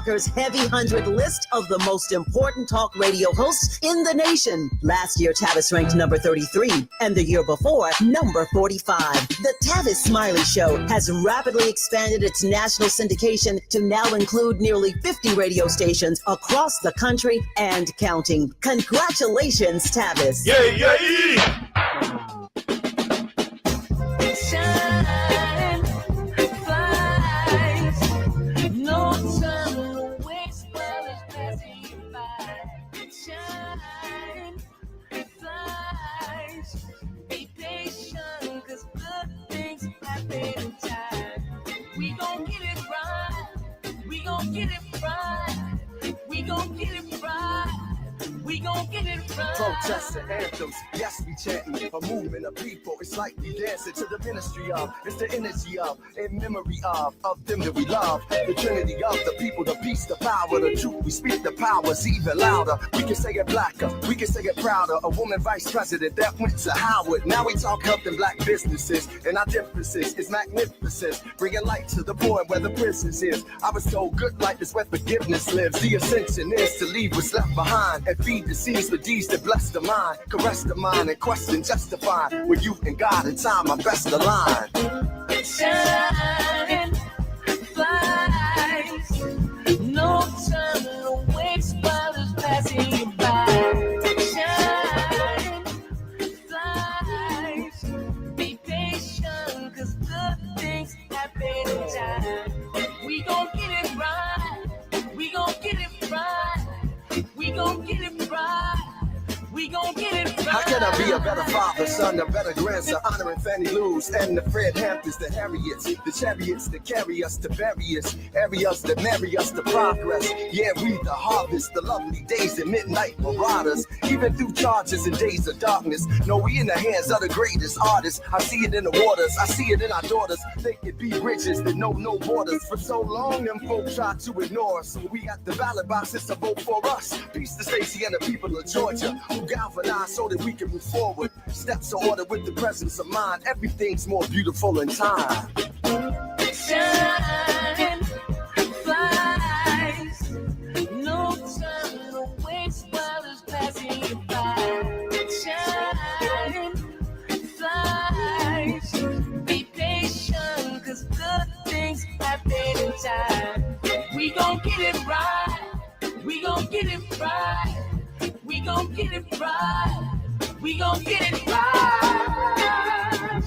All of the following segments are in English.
Talker's Heavy 100 list of the most important talk radio hosts in the nation. Last year, Tavis ranked number 33, and the year before, number 45. The Tavis Smiley Show has rapidly expanded its national syndication to now include nearly 50 radio stations across the country and counting. Congratulations, Tavis. Yay, yay! Shine, flies, no time to waste while it's passing you by. Shine, flies, be patient, 'cause good things happen in time. We gon' get it right, we gon' get it right, we gon' get it right. We gon' get it right. Protests and anthems, yes, we chanting a movement of people. It's like we dancing to the ministry of. It's the energy of, in memory of them that we love. The trinity of the people, the peace, the power, the truth. We speak the powers even louder. We can say it blacker, we can say it prouder. A woman vice president that went to Howard. Now we talk helping black businesses, and our differences is magnificent. Bringing light to the point where the prisons is. I was told good life is where forgiveness lives. The ascension is to leave what's left behind and feed the seeds for deeds that bless the mind, caress the mind, and question justify with you and God and time are best aligned. Shine, flies, no time to waste while it's passing you by. Shine, flies, be patient, 'cause good things happen in time. We gon' get it right, we gon' get it right. We gon' get it right. We gon' get it right. How can I be a better father, son, a better grandson, honoring Fannie Lou's and the Fred Hamptons, the Harriets, the chariots that carry us to various areas that marry us to progress. Yeah, we the harvest, the lovely days and midnight marauders, even through charges and days of darkness. No, we in the hands of the greatest artists. I see it in the waters, I see it in our daughters. They could be bridges that know no borders. For so long, them folk try to ignore us. So we got the ballot boxes to vote for us. Peace to Stacey and the people of Georgia who galvanize so that we can move forward. Steps are ordered with the presence of mind. Everything's more beautiful in time. Shine, flies, no time to waste while it's passing you by. Shine, flies, be patient, 'cause good things happen in time. We gon' get it right, we gon' get it right. We gon' get it right. We gon' get it right.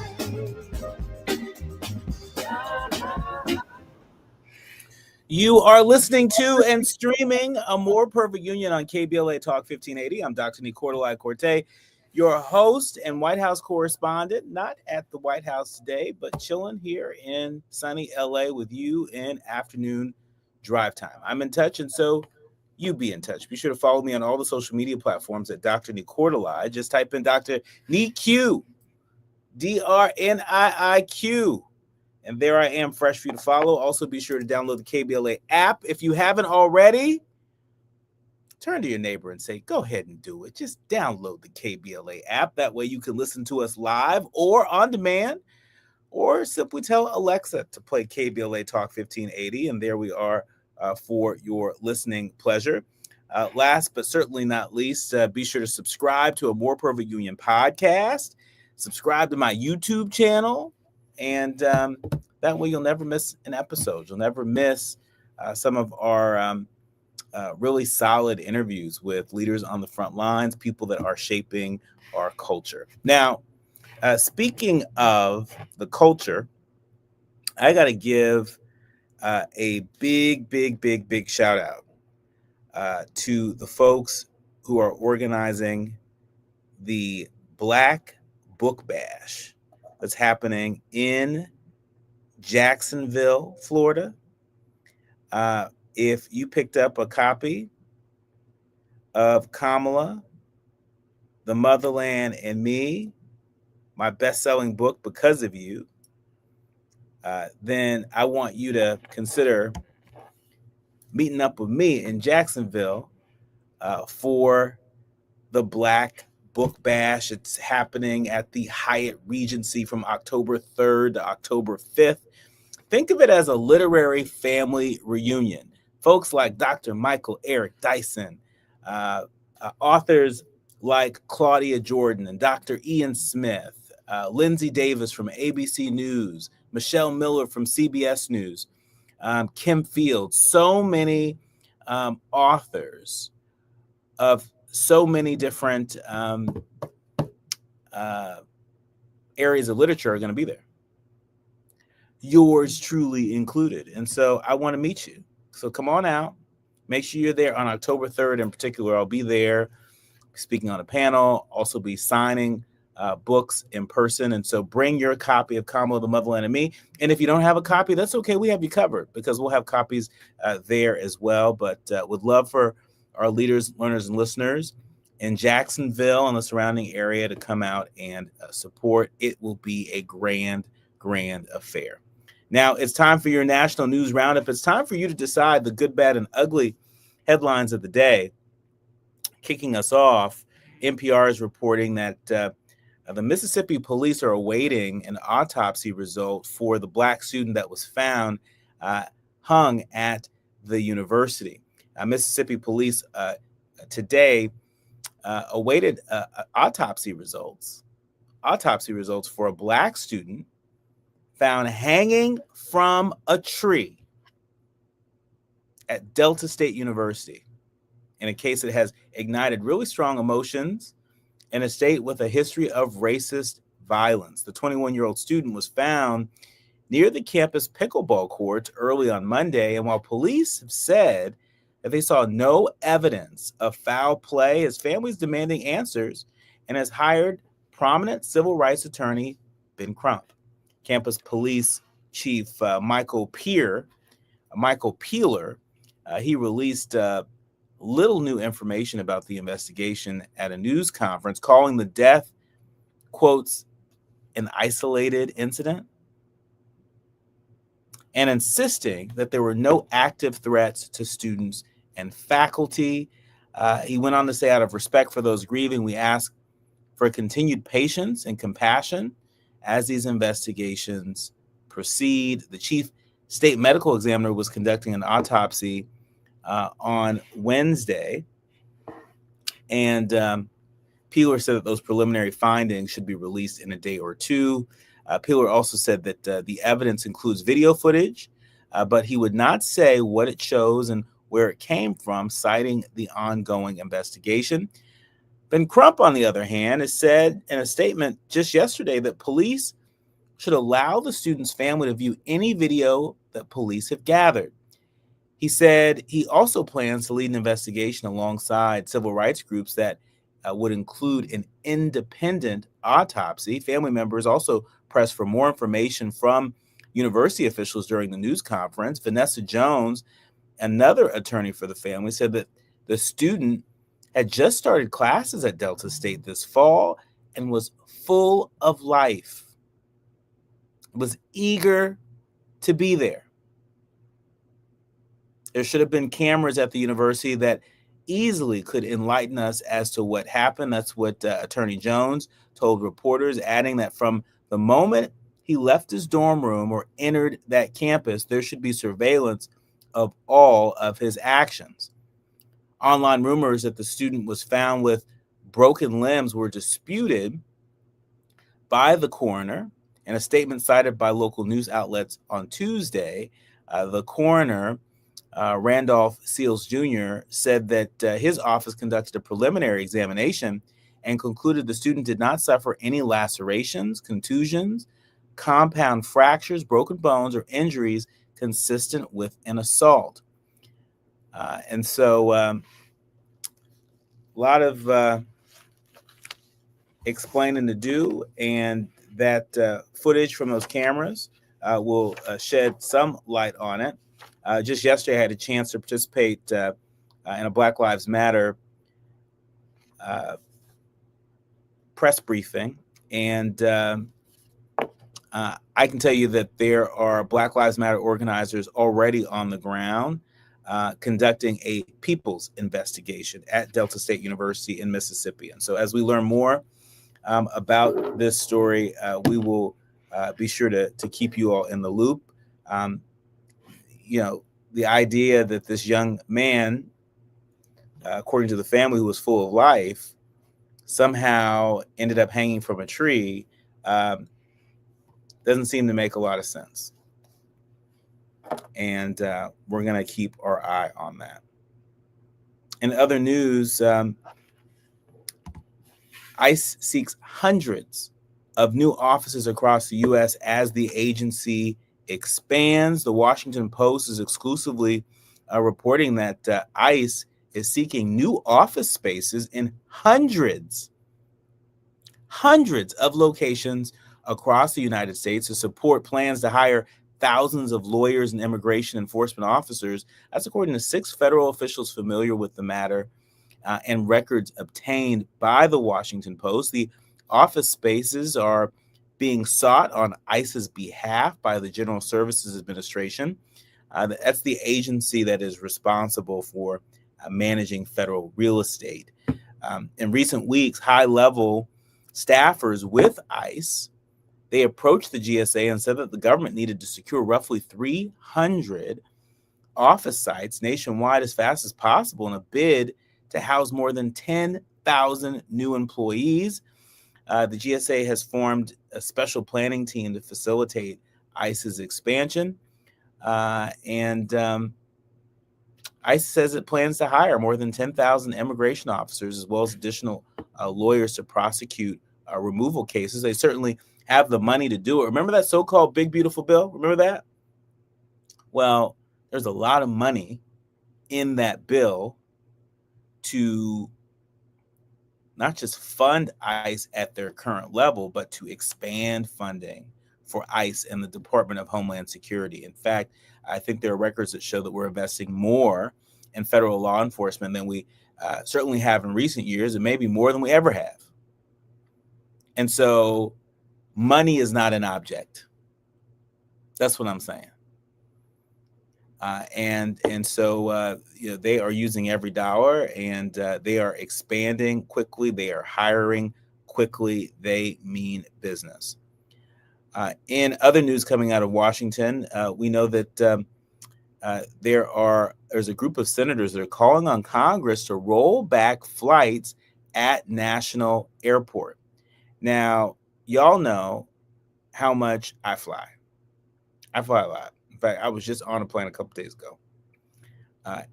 You are listening to and streaming A More Perfect Union on KBLA Talk 1580. I'm Dr. Nii-Quartelai Quartey, your host and White House correspondent, not at the White House today, but chilling here in sunny LA with you in afternoon drive time. I'm in touch, and so you be in touch. Be sure to follow me on all the social media platforms at Dr. Nii-Quartelai. Just type in Dr. Nii-Q, DRNIIQ. And there I am, fresh for you to follow. Also, be sure to download the KBLA app. If you haven't already, turn to your neighbor and say, go ahead and do it. Just download the KBLA app. That way you can listen to us live or on demand, or simply tell Alexa to play KBLA Talk 1580. And there we are. For your listening pleasure. Last but certainly not least, be sure to subscribe to A More Perfect Union podcast. Subscribe to my YouTube channel, and that way you'll never miss an episode. You'll never miss some of our really solid interviews with leaders on the front lines, people that are shaping our culture. Now, speaking of the culture, I got to give a big shout out to the folks who are organizing the Black Book Bash that's happening in Jacksonville, Florida. If you picked up a copy of Kamala, The Motherland and Me, my best-selling book because of you, then I want you to consider meeting up with me in Jacksonville for the Black Book Bash. It's happening at the Hyatt Regency from October 3rd to October 5th. Think of it as a literary family reunion. folks like Dr. Michael Eric Dyson, authors like Claudia Jordan and Dr. Ian Smith, Lindsay Davis from ABC News, Michelle Miller from CBS News, Kim Fields, so many authors of so many different areas of literature are going to be there. Yours truly included. And so I want to meet you. So come on out. Make sure you're there on October 3rd in particular. I'll be there speaking on a panel, also be signing books in person. And so bring your copy of Kamala, the Motherland, and Me. And if you don't have a copy, that's okay. We have you covered because we'll have copies there as well. But would love for our leaders, learners, and listeners in Jacksonville and the surrounding area to come out and support. It will be a grand, grand affair. Now, it's time for your national news roundup. It's time for you to decide the good, bad, and ugly headlines of the day. Kicking us off, NPR is reporting that the Mississippi police are awaiting an autopsy result for the Black student that was found hung at the university. Mississippi police today awaited autopsy results for a Black student found hanging from a tree at Delta State University in a case that has ignited really strong emotions in a state with a history of racist violence. The 21-year-old student was found near the campus pickleball courts early on Monday, and while police have said that they saw no evidence of foul play, his family's demanding answers and has hired prominent civil rights attorney Ben Crump. Campus Police Chief Michael Peeler, he released little new information about the investigation at a news conference, calling the death, quotes, an isolated incident, and insisting that there were no active threats to students and faculty. He went on to say, out of respect for those grieving, we ask for continued patience and compassion as these investigations proceed. The chief state medical examiner was conducting an autopsy on Wednesday, and Peeler said that those preliminary findings should be released in a day or two. Peeler also said that the evidence includes video footage, but he would not say what it shows and where it came from, citing the ongoing investigation. Ben Crump, on the other hand, has said in a statement just yesterday that police should allow the student's family to view any video that police have gathered. He said he also plans to lead an investigation alongside civil rights groups that would include an independent autopsy. Family members also pressed for more information from university officials during the news conference. Vanessa Jones, another attorney for the family, said that the student had just started classes at Delta State this fall and was full of life, was eager to be there. There should have been cameras at the university that easily could enlighten us as to what happened. That's what Attorney Jones told reporters, adding that from the moment he left his dorm room or entered that campus, there should be surveillance of all of his actions. Online rumors that the student was found with broken limbs were disputed by the coroner. In a statement cited by local news outlets on Tuesday, the coroner, Randolph Seals Jr., said that his office conducted a preliminary examination and concluded the student did not suffer any lacerations, contusions, compound fractures, broken bones, or injuries consistent with an assault. And so a lot of explaining to do, and that footage from those cameras will shed some light on it. Just yesterday, I had a chance to participate in a Black Lives Matter press briefing, and I can tell you that there are Black Lives Matter organizers already on the ground conducting a people's investigation at Delta State University in Mississippi. And so as we learn more about this story, we will be sure to keep you all in the loop. the idea that this young man, according to the family, who was full of life, somehow ended up hanging from a tree doesn't seem to make a lot of sense. And we're going to keep our eye on that. In other news, ICE seeks hundreds of new offices across the U.S. as the agency expands. The Washington Post is exclusively reporting that ICE is seeking new office spaces in hundreds of locations across the United States to support plans to hire thousands of lawyers and immigration enforcement officers. That's according to 6 federal officials familiar with the matter and records obtained by the Washington Post. The office spaces are being sought on ICE's behalf by the General Services Administration. That's the agency that is responsible for managing federal real estate. In recent weeks, high-level staffers with ICE, they approached the GSA and said that the government needed to secure roughly 300 office sites nationwide as fast as possible in a bid to house more than 10,000 new employees. The GSA has formed a special planning team to facilitate ICE's expansion. And ICE says it plans to hire more than 10,000 immigration officers as well as additional lawyers to prosecute removal cases. They certainly have the money to do it. Remember that so-called big, beautiful bill? Remember that? Well, there's a lot of money in that bill to not just fund ICE at their current level, but to expand funding for ICE and the Department of Homeland Security. In fact, I think there are records that show that we're investing more in federal law enforcement than we certainly have in recent years, and maybe more than we ever have. And so money is not an object. That's what I'm saying. And so they are using every dollar, and they are expanding quickly. They are hiring quickly. They mean business. In other news coming out of Washington, we know that there's a group of senators that are calling on Congress to roll back flights at national airport. Now, y'all know how much I fly. I fly a lot. In fact, I was just on a plane a couple days ago.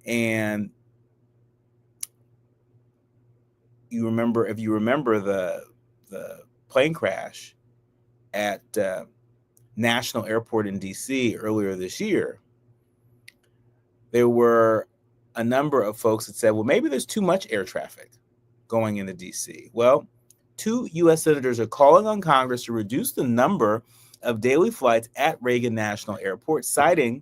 And if you remember the plane crash at National Airport in DC earlier this year, there were a number of folks that said, well, maybe there's too much air traffic going into DC. Well, 2 U.S. senators are calling on Congress to reduce the number of daily flights at Reagan National Airport, citing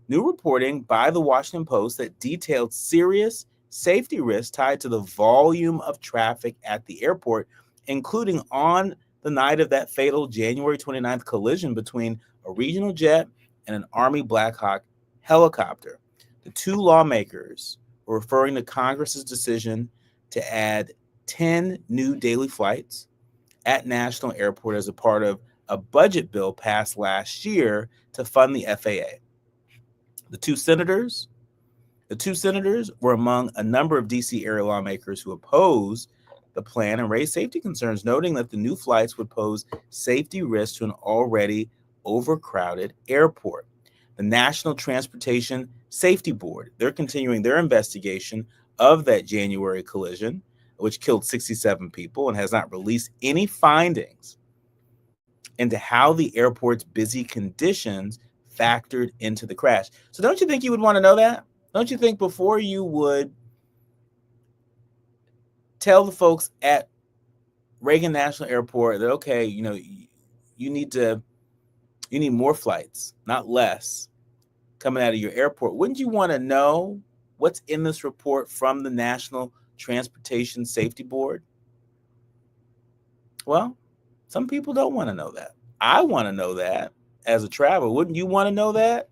new reporting by the Washington Post that detailed serious safety risks tied to the volume of traffic at the airport, including on the night of that fatal January 29th collision between a regional jet and an Army Black Hawk helicopter. The 2 lawmakers were referring to Congress's decision to add 10 new daily flights at National Airport as a part of a budget bill passed last year to fund the FAA. The two senators were among a number of DC area lawmakers who opposed the plan and raised safety concerns, noting that the new flights would pose safety risks to an already overcrowded airport. The National Transportation Safety Board, they're continuing their investigation of that January collision, which killed 67 people, and has not released any findings into how the airport's busy conditions factored into the crash. So don't you think you would want to know that? Don't you think before you would tell the folks at Reagan National Airport that, okay, you need more flights, not less, coming out of your airport? Wouldn't you want to know what's in this report from the National Transportation Safety Board? Well, some people don't want to know that. I want to know that as a traveler. Wouldn't you want to know that?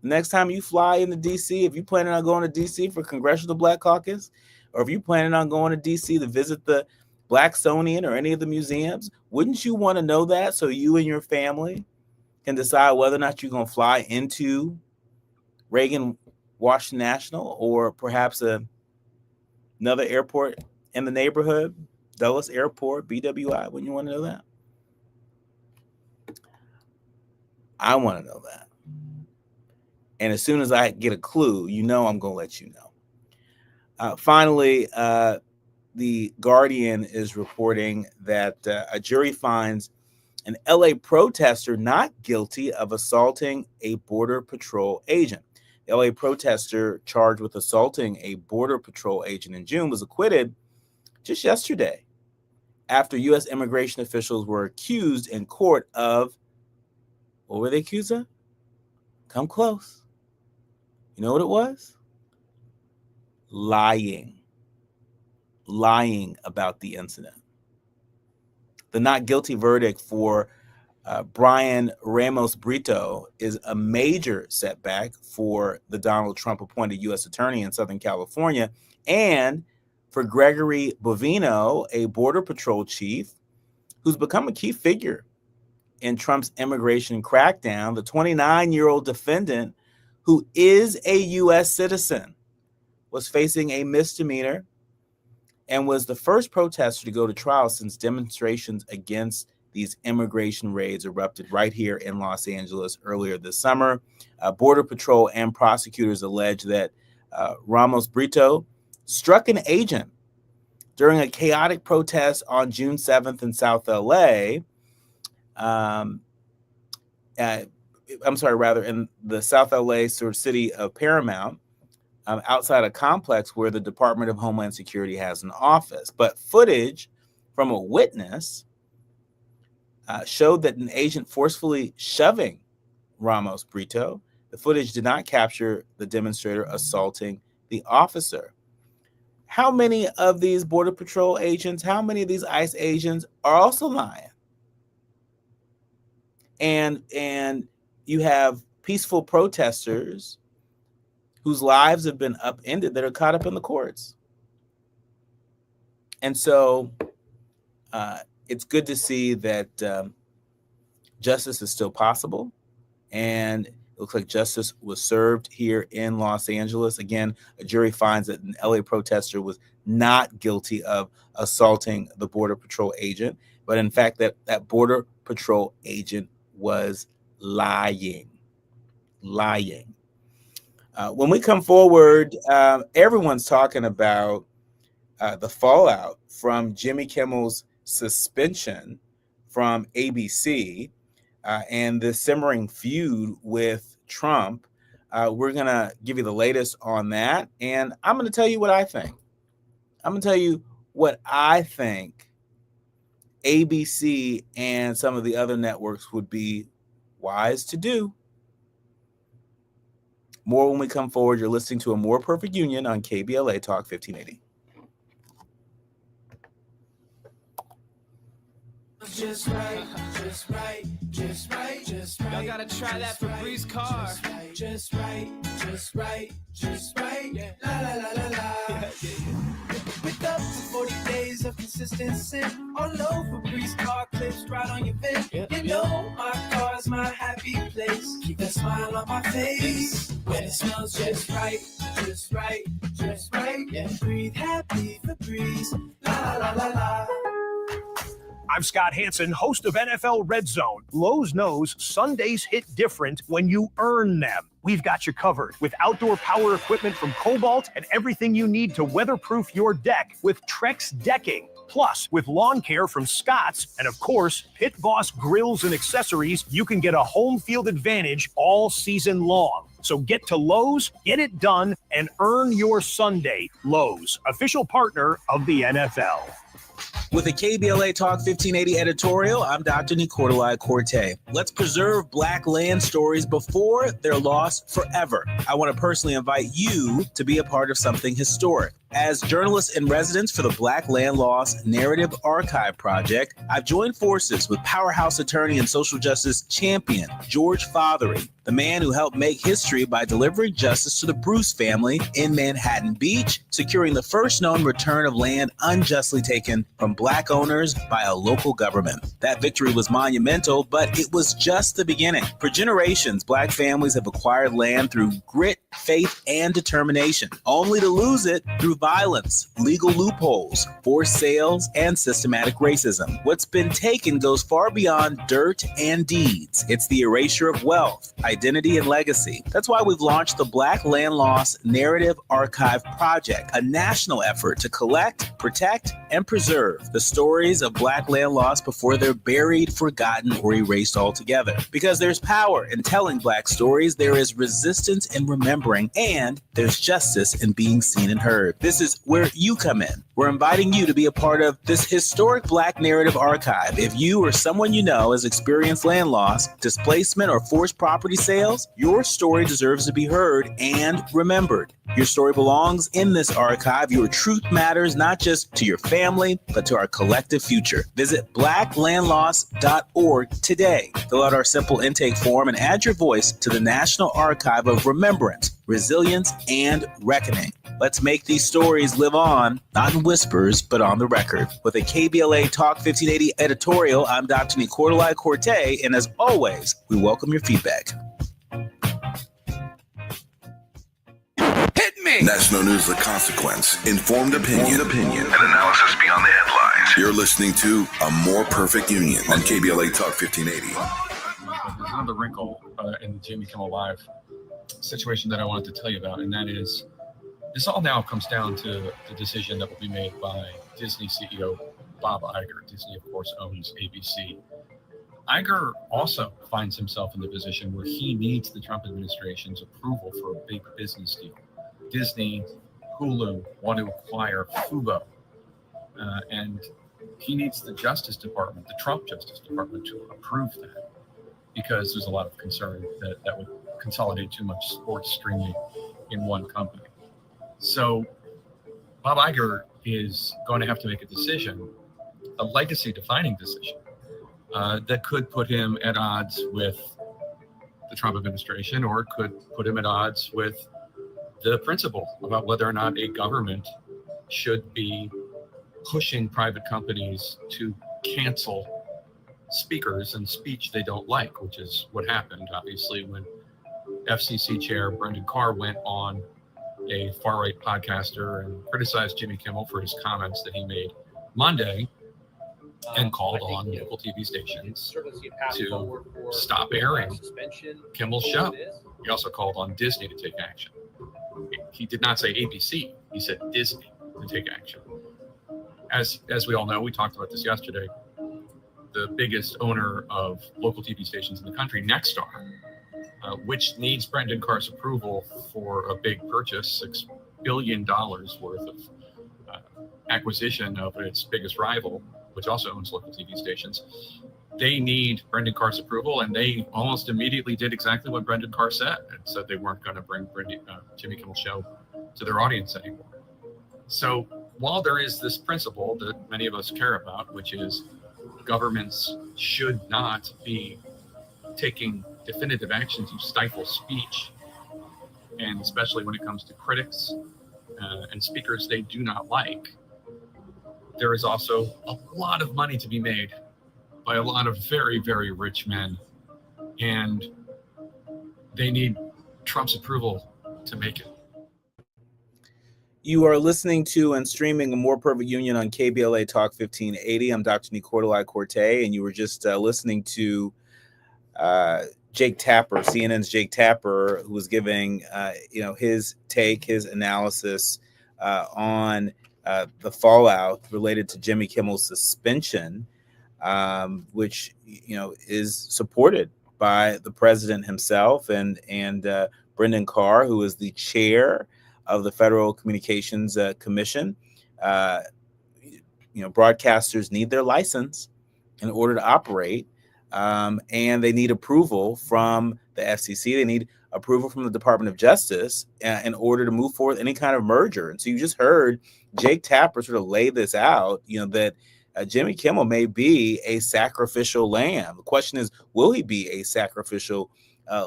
The next time you fly into DC, if you're planning on going to DC for Congressional Black Caucus, or if you're planning on going to DC to visit the Blacksonian or any of the museums, wouldn't you want to know that so you and your family can decide whether or not you're going to fly into Reagan Washington National, or perhaps another airport in the neighborhood, Dulles Airport, BWI? Wouldn't you want to know that? I want to know that. And as soon as I get a clue, I'm going to let you know. Finally, the Guardian is reporting that a jury finds an LA protester not guilty of assaulting a Border Patrol agent. The LA protester charged with assaulting a Border Patrol agent in June was acquitted just yesterday after U.S. immigration officials were accused in court of, what were they accused of? Come close. You know what it was? Lying about the incident. The not guilty verdict for Brian Ramos Brito is a major setback for the Donald Trump appointed U.S. attorney in Southern California, and for Gregory Bovino, a Border Patrol chief who's become a key figure in Trump's immigration crackdown. The 29-year-old defendant, who is a U.S. citizen, was facing a misdemeanor and was the first protester to go to trial since demonstrations against these immigration raids erupted right here in Los Angeles earlier this summer. Border Patrol and prosecutors allege that Ramos Brito struck an agent during a chaotic protest on June 7th in South LA. In the South LA sort of city of Paramount, outside a complex where the Department of Homeland Security has an office. But footage from a witness showed that an agent forcefully shoving Ramos Brito. The footage did not capture the demonstrator assaulting the officer. How many of these Border Patrol agents, how many of these ICE agents are also lying? And you have peaceful protesters whose lives have been upended that are caught up in the courts. And so it's good to see that justice is still possible. And it looks like justice was served here in Los Angeles. Again, a jury finds that an LA protester was not guilty of assaulting the Border Patrol agent, but in fact that Border Patrol agent was lying. When we come forward, everyone's talking about the fallout from Jimmy Kimmel's suspension from ABC and the simmering feud with Trump. We're going to give you the latest on that. And I'm going to tell you what I think. I'm going to tell you what I think ABC and some of the other networks would be wise to do. More when we come forward. You're listening to A More Perfect Union on KBLA Talk 1580. Just right, just right, just right, just right. Y'all gotta try that for Bree's car. Just right, just right, just right. Yeah. La la la la la. With up to 40 days of consistency, all over Bree's car clips right on your vent. You know my car's my happy place. Keep that smile on my face when it smells just right, just right, just right. Yeah. Breathe happy for Breeze. La la la la la. I'm Scott Hansen, host of NFL Red Zone. Lowe's knows Sundays hit different when you earn them. We've got you covered with outdoor power equipment from Cobalt and everything you need to weatherproof your deck with Trex decking. Plus, with lawn care from Scott's and, of course, Pit Boss grills and accessories, you can get a home field advantage all season long. So get to Lowe's, get it done, and earn your Sunday. Lowe's, official partner of the NFL. With a KBLA Talk 1580 editorial, I'm Dr. Nii-Quartelai Quartey. Let's preserve Black land stories before they're lost forever. I want to personally invite you to be a part of something historic. As journalist in residence for the Black Land Lost Narrative Archive Project, I've joined forces with powerhouse attorney and social justice champion George Fothery. the man who helped make history by delivering justice to the Bruce family in Manhattan Beach, securing the first known return of land unjustly taken from Black owners by a local government. That victory was monumental, but it was just the beginning. For generations, Black families have acquired land through grit, faith, and determination, only to lose it through violence, legal loopholes, forced sales, and systematic racism. What's been taken goes far beyond dirt and deeds. It's the erasure of wealth, identity, and legacy. That's why we've launched the Black Land Loss Narrative Archive Project, a national effort to collect, protect, and preserve the stories of Black land loss before they're buried, forgotten, or erased altogether. Because there's power in telling Black stories, there is resistance in remembering, and there's justice in being seen and heard. This is where you come in. We're inviting you to be a part of this historic Black narrative archive. If you or someone you know has experienced land loss, displacement, or forced property sales, your story deserves to be heard and remembered. Your story belongs in this archive. Your truth matters not just to your family, but to our collective future. Visit blacklandloss.org today. Fill out our simple intake form and add your voice to the National Archive of Remembrance, Resilience, and Reckoning. Let's make these stories live on, not in whispers, but on the record. With a KBLA Talk 1580 editorial, I'm Dr. Nii-Quartelai Quartey, and as always, we welcome your feedback. Hit me! National news of consequence, informed opinion, and analysis beyond the headlines. You're listening to A More Perfect Union on KBLA Talk 1580. There's another wrinkle in the Jimmy Kimmel Live situation that I wanted to tell you about, and that is this all now comes down to the decision that will be made by Disney CEO Bob Iger. Disney, of course, owns ABC. Iger also finds himself in the position where he needs the Trump administration's approval for a big business deal. Disney, Hulu want to acquire Fubo, and he needs the Justice Department, the Trump Justice Department, to approve that, because there's a lot of concern that that would consolidate too much sports streaming in one company. So Bob Iger is going to have to make a decision, a legacy-defining decision, that could put him at odds with the Trump administration, or could put him at odds with the principle about whether or not a government should be pushing private companies to cancel speakers and speech they don't like, which is what happened, obviously, when FCC Chair Brendan Carr went on a far-right podcaster and criticized Jimmy Kimmel for his comments that he made Monday, and called on local TV stations to stop airing Kimmel's show. He also called on Disney to take action. He did not say ABC, he said Disney to take action. As we all know, we talked about this yesterday, the biggest owner of local TV stations in the country, Nexstar, which needs Brendan Carr's approval for a big purchase, $6 billion worth of acquisition of its biggest rival, which also owns local TV stations. They need Brendan Carr's approval, and they almost immediately did exactly what Brendan Carr said, and said they weren't going to bring Jimmy Kimmel's show to their audience anymore. So while there is this principle that many of us care about, which is governments should not be taking definitive action to stifle speech, and especially when it comes to critics and speakers they do not like, there is also a lot of money to be made by a lot of very, very rich men, and they need Trump's approval to make it. You are listening to and streaming A More Perfect Union on KBLA Talk 1580. I'm Dr. Nii-Quartelai Quartey, and you were just listening to Jake Tapper, CNN's Jake Tapper, who was giving his take, his analysis on the fallout related to Jimmy Kimmel's suspension, which is supported by the president himself and Brendan Carr, who is the chair of the Federal Communications Commission. Broadcasters need their license in order to operate, and they need approval from the FCC. They need approval from the Department of Justice in order to move forward any kind of merger. And so you just heard Jake Tapper sort of lay this out, that Jimmy Kimmel may be a sacrificial lamb. The question is, will he be a sacrificial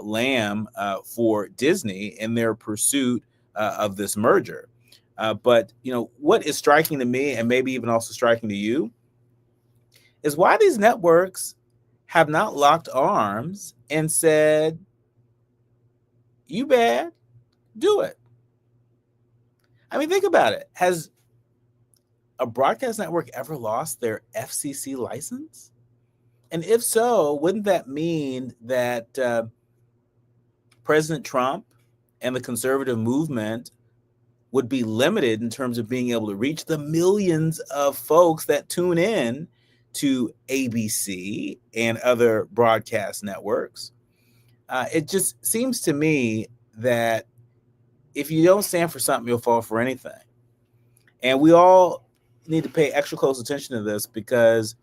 lamb for Disney in their pursuit of this merger. But, what is striking to me, and maybe even also striking to you, is why these networks have not locked arms and said, you bad, do it. I mean, think about it. Has a broadcast network ever lost their FCC license? And if so, wouldn't that mean that President Trump and the conservative movement would be limited in terms of being able to reach the millions of folks that tune in to ABC and other broadcast networks? It just seems to me that if you don't stand for something, you'll fall for anything. And we all need to pay extra close attention to this because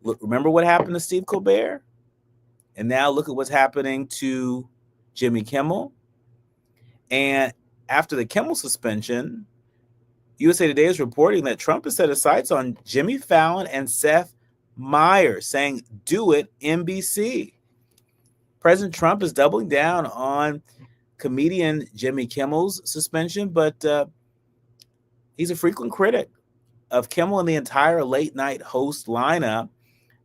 look, remember what happened to Steve Colbert? And now look at what's happening to Jimmy Kimmel. And after the Kimmel suspension, USA Today is reporting that Trump has set his sights on Jimmy Fallon and Seth Meyers, saying, do it, NBC. President Trump is doubling down on comedian Jimmy Kimmel's suspension, but he's a frequent critic of Kimmel and the entire late night host lineup.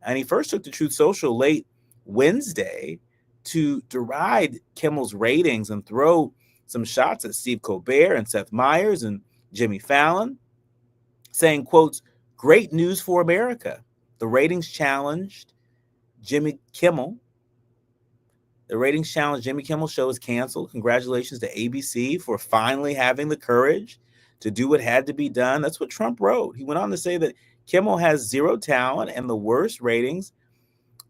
And he first took to Truth Social late Wednesday to deride Kimmel's ratings and throw some shots at Steve Colbert and Seth Meyers and Jimmy Fallon, saying, quotes, great news for America. The ratings challenged Jimmy Kimmel. The ratings challenge Jimmy Kimmel show is canceled. Congratulations to ABC for finally having the courage to do what had to be done. That's what Trump wrote. He went on to say that Kimmel has zero talent and the worst ratings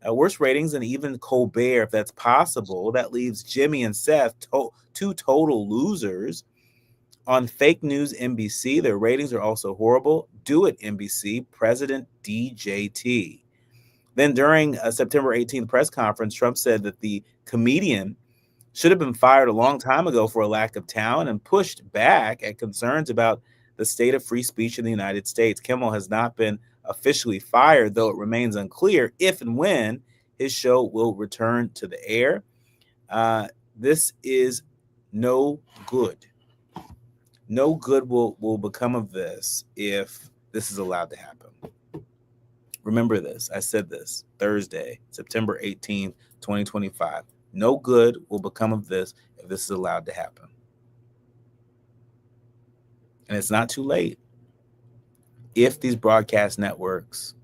than even Colbert, if that's possible. That leaves Jimmy and Seth, two total losers. On fake news NBC, their ratings are also horrible. Do it, NBC, President DJT. Then during a September 18th press conference, Trump said that the comedian should have been fired a long time ago for a lack of talent and pushed back at concerns about the state of free speech in the United States. Kimmel has not been officially fired, though it remains unclear if and when his show will return to the air. This is no good. No good will become of this if this is allowed to happen. Remember this. I said this Thursday, September 18th, 2025. No good will become of this if this is allowed to happen. And it's not too late. If these broadcast networks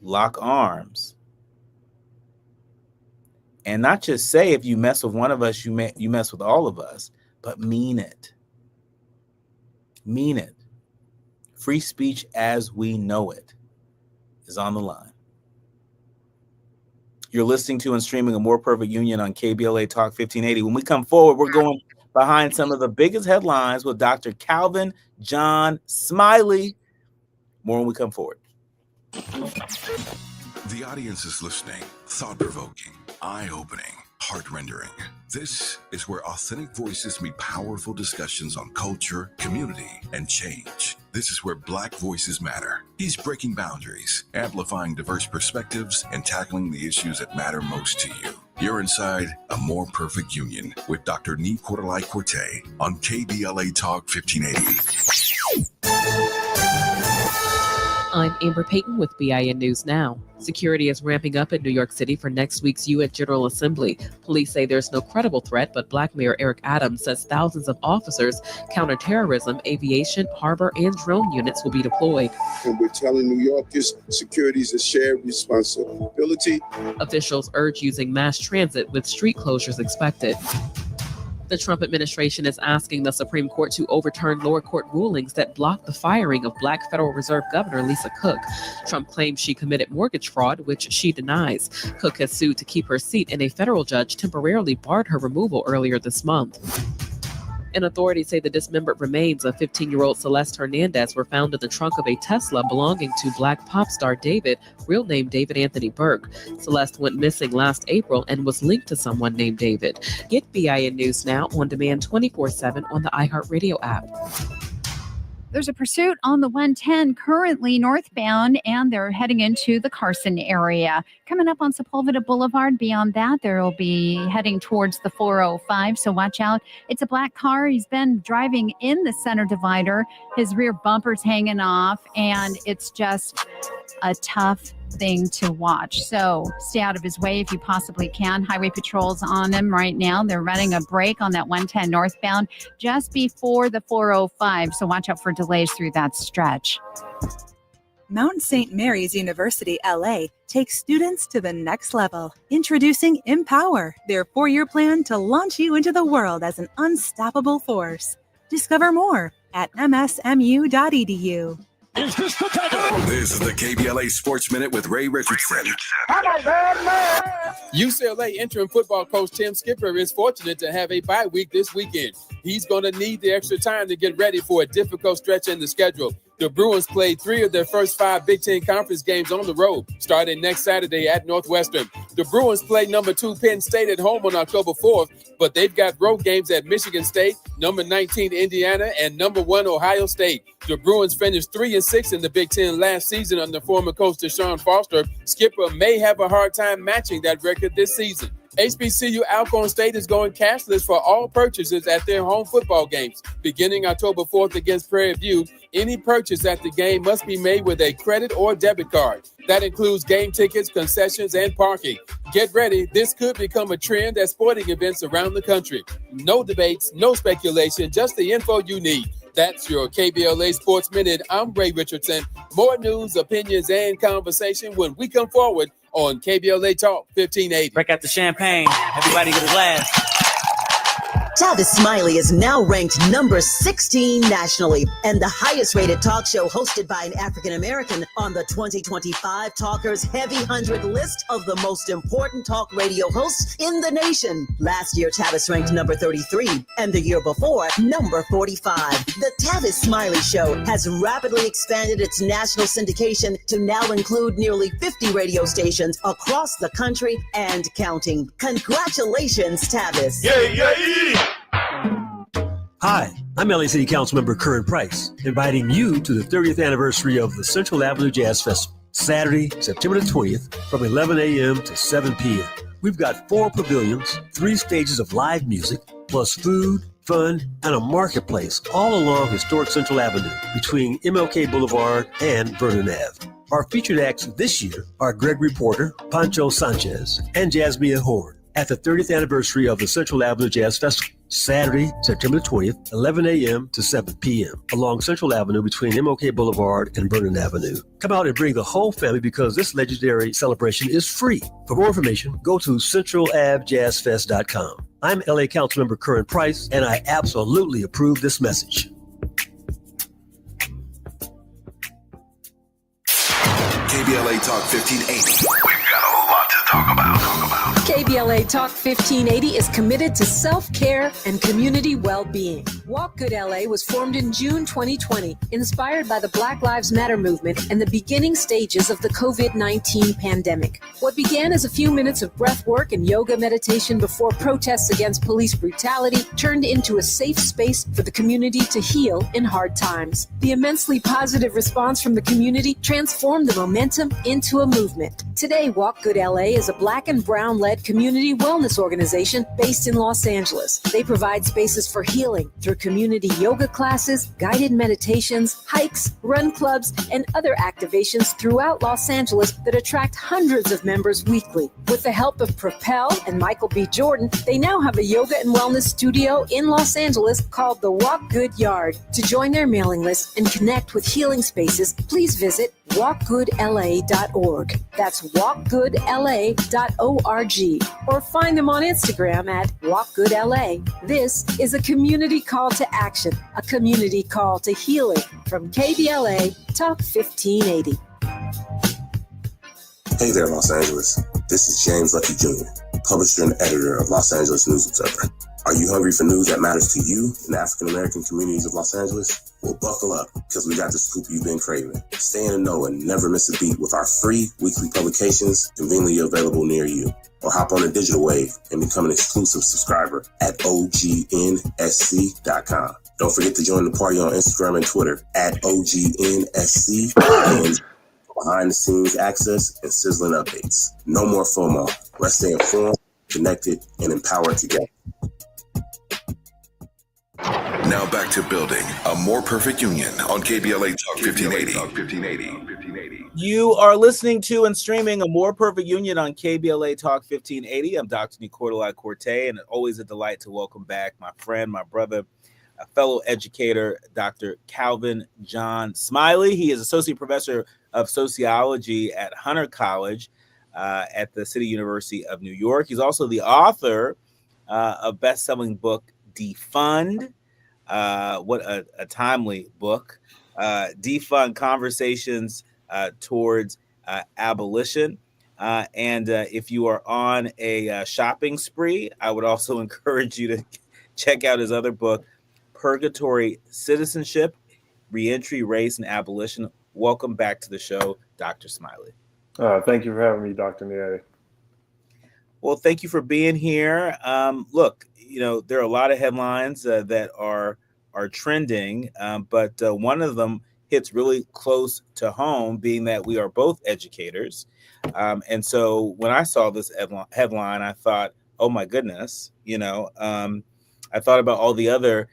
lock arms and not just say, if you mess with one of us, you mess with all of us, but mean it. Mean it. Free speech as we know it is on the line. You're listening to and streaming A More Perfect Union on KBLA Talk 1580. When we come forward, we're going behind some of the biggest headlines with Dr. Calvin John Smiley. More when we come forward. The audience is listening. Thought-provoking, eye-opening, heart-rendering. This is where authentic voices meet powerful discussions on culture, community, and change. This is where Black voices matter. He's breaking boundaries, amplifying diverse perspectives, and tackling the issues that matter most to you. You're inside A More Perfect Union with Dr. Nii-Quartelai Quartey on KBLA Talk 1580. I'm Amber Payton with BIN News Now. Security is ramping up in New York City for next week's UN General Assembly. Police say there's no credible threat, but Black Mayor Eric Adams says thousands of officers, counterterrorism, aviation, harbor, and drone units will be deployed. And we're telling New Yorkers security is a shared responsibility. Officials urge using mass transit with street closures expected. The Trump administration is asking the Supreme Court to overturn lower court rulings that blocked the firing of Black Federal Reserve Governor Lisa Cook. Trump claims she committed mortgage fraud, which she denies. Cook has sued to keep her seat, and a federal judge temporarily barred her removal earlier this month. And authorities say the dismembered remains of 15-year-old Celeste Hernandez were found in the trunk of a Tesla belonging to Black pop star David, real name David Anthony Burke. Celeste went missing last April and was linked to someone named David. Get BIN News Now on demand 24/7 on the iHeartRadio app. There's a pursuit on the 110 currently northbound, and they're heading into the Carson area. Coming up on Sepulveda Boulevard. Beyond that, they'll be heading towards the 405, so watch out. It's a black car. He's been driving in the center divider. His rear bumper's hanging off, and it's just a tough thing to watch. So stay out of his way if you possibly can. Highway patrol's on them right now. They're running a break on that 110 northbound just before the 405. So watch out for delays through that stretch. Mount St. Mary's University, LA, takes students to the next level. Introducing Empower, their 4-year plan to launch you into the world as an unstoppable force. Discover more at msmu.edu. Is this the time? This is the KBLA Sports Minute with Ray Richardson. I'm a bad man. UCLA interim football coach Tim Skipper is fortunate to have a bye week this weekend. He's going to need the extra time to get ready for a difficult stretch in the schedule. The Bruins played 3 of their first 5 Big Ten Conference games on the road, starting next Saturday at Northwestern. The Bruins play number 2 Penn State at home on October 4th, but they've got road games at Michigan State, number 19 Indiana, and number 1 Ohio State. The Bruins finished 3-6 in the Big Ten last season under former coach Deshaun Foster. Skipper may have a hard time matching that record this season. HBCU Alcorn State is going cashless for all purchases at their home football games. Beginning October 4th against Prairie View, any purchase at the game must be made with a credit or debit card. That includes game tickets, concessions, and parking. Get ready. This could become a trend at sporting events around the country. No debates, no speculation, just the info you need. That's your KBLA Sports Minute. I'm Ray Richardson. More news, opinions, and conversation when we come forward on KBLA Talk 1580. Break out the champagne. Everybody get a glass. Tavis Smiley is now ranked number 16 nationally and the highest rated talk show hosted by an African American on the 2025 Talkers Heavy 100 list of the most important talk radio hosts in the nation. Last year, Tavis ranked number 33 and the year before, number 45. The Tavis Smiley Show has rapidly expanded its national syndication to now include nearly 50 radio stations across the country and counting. Congratulations, Tavis. Yeah. Hi, I'm LA City Councilmember Curran Price, inviting you to the 30th anniversary of the Central Avenue Jazz Festival, Saturday, September the 20th, from 11 a.m. to 7 p.m. We've got 4 pavilions, 3 stages of live music, plus food, fun, and a marketplace all along historic Central Avenue between MLK Boulevard and Vernon Ave. Our featured acts this year are Gregory Porter, Pancho Sanchez, and Jasmine Horn at the 30th anniversary of the Central Avenue Jazz Festival, Saturday, September 20th, 11 a.m. to 7 p.m. along Central Avenue between MLK Boulevard and Vernon Avenue. Come out and bring the whole family because this legendary celebration is free. For more information, go to centralavjazzfest.com. I'm LA Councilmember Curran Price, and I absolutely approve this message. KBLA Talk 1580. We've got a lot to talk about. KBLA Talk 1580 is committed to self-care and community well-being. Walk Good LA was formed in June 2020, inspired by the Black Lives Matter movement and the beginning stages of the COVID-19 pandemic. What began as a few minutes of breath work and yoga meditation before protests against police brutality turned into a safe space for the community to heal in hard times. The immensely positive response from the community transformed the momentum into a movement. Today, Walk Good LA is a Black and Brown-led community wellness organization based in Los Angeles. They provide spaces for healing through community yoga classes, guided meditations, hikes, run clubs, and other activations throughout Los Angeles that attract hundreds of members weekly. With the help of Propel and Michael B. Jordan, they now have a yoga and wellness studio in Los Angeles called the Walk Good Yard. To join their mailing list and connect with healing spaces, please visit walkgoodla.org. That's walkgoodla.org. Or find them on Instagram at walkgoodla. This is a community call to action, a community call to healing from KBLA Talk 1580. Hey there, Los Angeles. This is James Lucky Jr., publisher and editor of Los Angeles News Observer. Are you hungry for news that matters to you in the African-American communities of Los Angeles? Well, buckle up, because we got the scoop you've been craving. Stay in the know and never miss a beat with our free weekly publications conveniently available near you. Or hop on the digital wave and become an exclusive subscriber at OGNSC.com. Don't forget to join the party on Instagram and Twitter at OGNSC and behind the scenes access and sizzling updates. No more FOMO. Let's stay informed, connected, and empowered together. Now back to building a more perfect union on KBLA Talk 1580. You are listening to and streaming A More Perfect Union on KBLA Talk 1580. I'm Dr. Nii-Quartelai Quartey, and always a delight to welcome back my friend, my brother, a fellow educator, Dr. Calvin John Smiley. He is Associate Professor of Sociology at Hunter College at the City University of New York. He's also the author of best-selling book, Defund. What a timely book. Defund Conversations Towards Abolition. And if you are on a shopping spree, I would also encourage you to check out his other book, Purgatory Citizenship, Reentry, Race, and Abolition. Welcome back to the show, Dr. Smiley. Thank you for having me, Dr. Nii. Well, thank you for being here. Look, you know, there are a lot of headlines that are trending, but one of them hits really close to home, being that we are both educators. And so when I saw this headline, I thought, oh my goodness, you know, I thought about all the other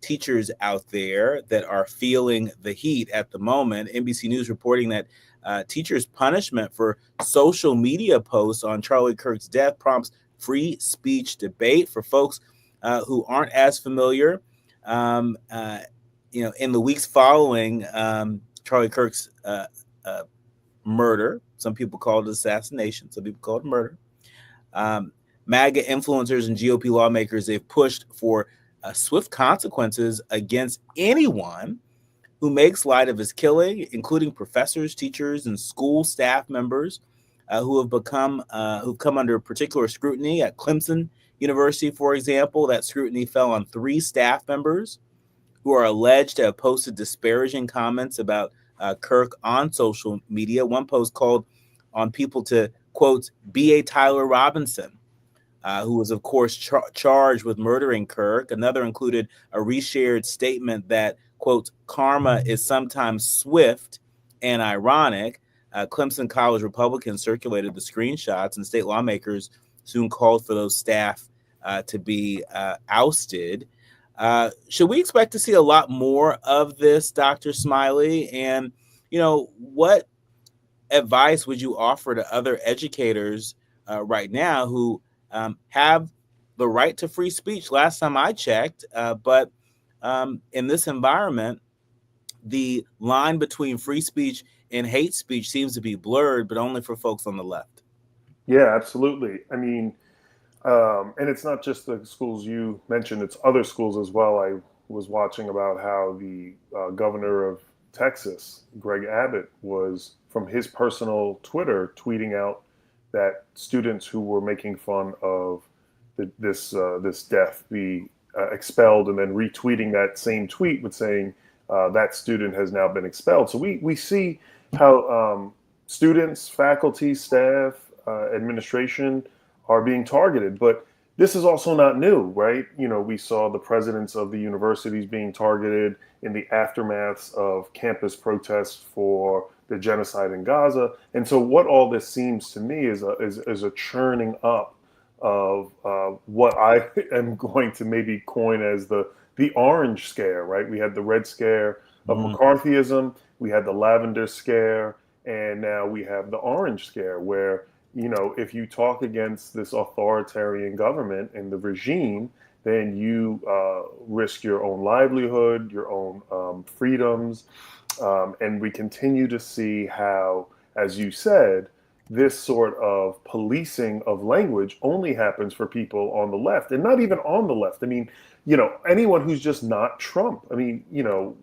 teachers out there that are feeling the heat at the moment. NBC News reporting that teachers' punishment for social media posts on Charlie Kirk's death prompts free speech debate. For folks who aren't as familiar, you know, in the weeks following Charlie Kirk's murder, some people call it assassination, some people call it murder. MAGA influencers and GOP lawmakers, they've pushed for swift consequences against anyone who makes light of his killing, including professors, teachers, and school staff members who've come under particular scrutiny. At Clemson University, for example, that scrutiny fell on 3 staff members who are alleged to have posted disparaging comments about Kirk on social media. One post called on people to, quote, be a Tyler Robinson, who was, of course, charged with murdering Kirk. Another included a reshared statement that, quote, karma is sometimes swift and ironic. Clemson College Republicans circulated the screenshots, and state lawmakers soon called for those staff to be ousted. Should we expect to see a lot more of this, Dr. Smiley? And, you know, what advice would you offer to other educators right now who have the right to free speech? Last time I checked, but in this environment, the line between free speech and hate speech seems to be blurred, but only for folks on the left. Yeah, absolutely. I mean, and it's not just the schools you mentioned, it's other schools as well. I was watching about how the governor of Texas, Greg Abbott, was from his personal Twitter tweeting out that students who were making fun of this death be expelled, and then retweeting that same tweet with saying that student has now been expelled. So we see how students, faculty, staff, administration are being targeted. But this is also not new, right? You know, we saw the presidents of the universities being targeted in the aftermaths of campus protests for the genocide in Gaza. And so what all this seems to me is a churning up of what I am going to maybe coin as the orange scare, right? We had the red scare of McCarthyism, we had the lavender scare, and now we have the orange scare, where, you know, if you talk against this authoritarian government and the regime, then you risk your own livelihood, your own freedoms. And we continue to see how, as you said, this sort of policing of language only happens for people on the left, and not even on the left. I mean, you know, anyone who's just not Trump. I mean, you know,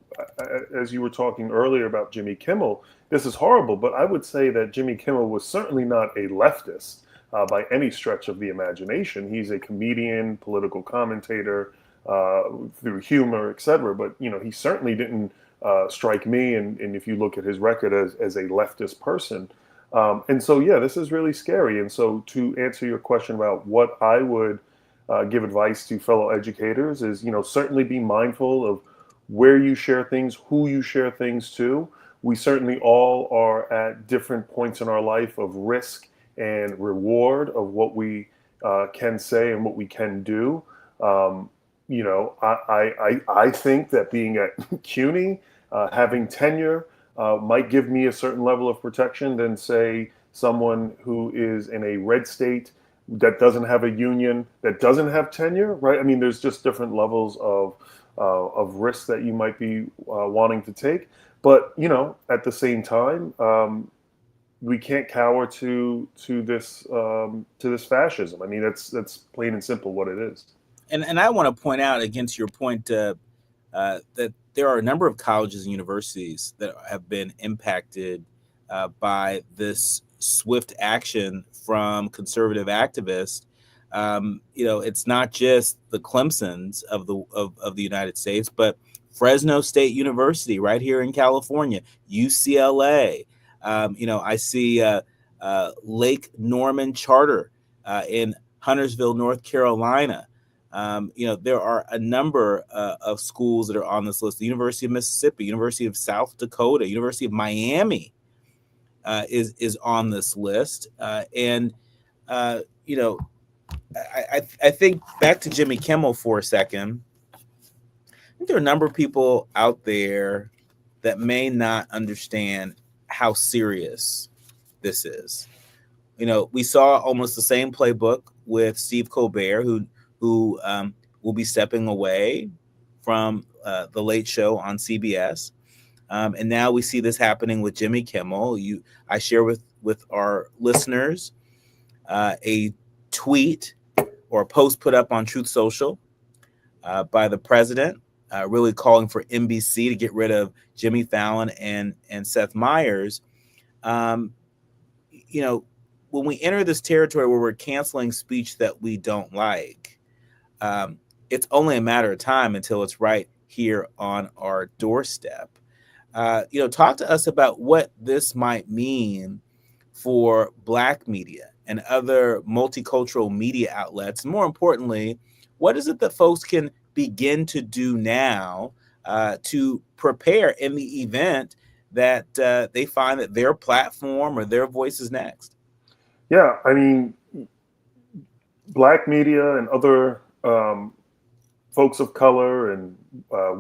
as you were talking earlier about Jimmy Kimmel, this is horrible, but I would say that Jimmy Kimmel was certainly not a leftist by any stretch of the imagination. He's a comedian, political commentator, through humor, etc. But, you know, he certainly didn't strike me, and if you look at his record, as a leftist person. And so, yeah, this is really scary. And so to answer your question about what I would give advice to fellow educators is, certainly be mindful of where you share things, who you share things to. We certainly all are at different points in our life of risk and reward of what we can say and what we can do. I think that being at CUNY, having tenure, might give me a certain level of protection than, say, someone who is in a red state that doesn't have a union, that doesn't have tenure, right? I mean, there's just different levels of risk that you might be wanting to take. But, at the same time, we can't cower to this fascism. I mean, that's plain and simple what it is. And I want to point out, against your point, that there are a number of colleges and universities that have been impacted by this swift action from conservative activists. It's not just the Clemsons of the United States, but Fresno State University right here in California, UCLA. I see Lake Norman Charter in Huntersville, North Carolina. There are a number of schools that are on this list. The University of Mississippi, University of South Dakota, University of Miami is on this list. I think back to Jimmy Kimmel for a second. I think there are a number of people out there that may not understand how serious this is. We saw almost the same playbook with Steve Colbert, who will be stepping away from the Late Show on CBS. And now we see this happening with Jimmy Kimmel. I share with our listeners a tweet or a post put up on Truth Social by the president, really calling for NBC to get rid of Jimmy Fallon and Seth Meyers. When we enter this territory where we're canceling speech that we don't like, it's only a matter of time until it's right here on our doorstep. Talk to us about what this might mean for Black media and other multicultural media outlets. More importantly, what is it that folks can begin to do now to prepare in the event that they find that their platform or their voice is next? Yeah, I mean, Black media and other folks of color and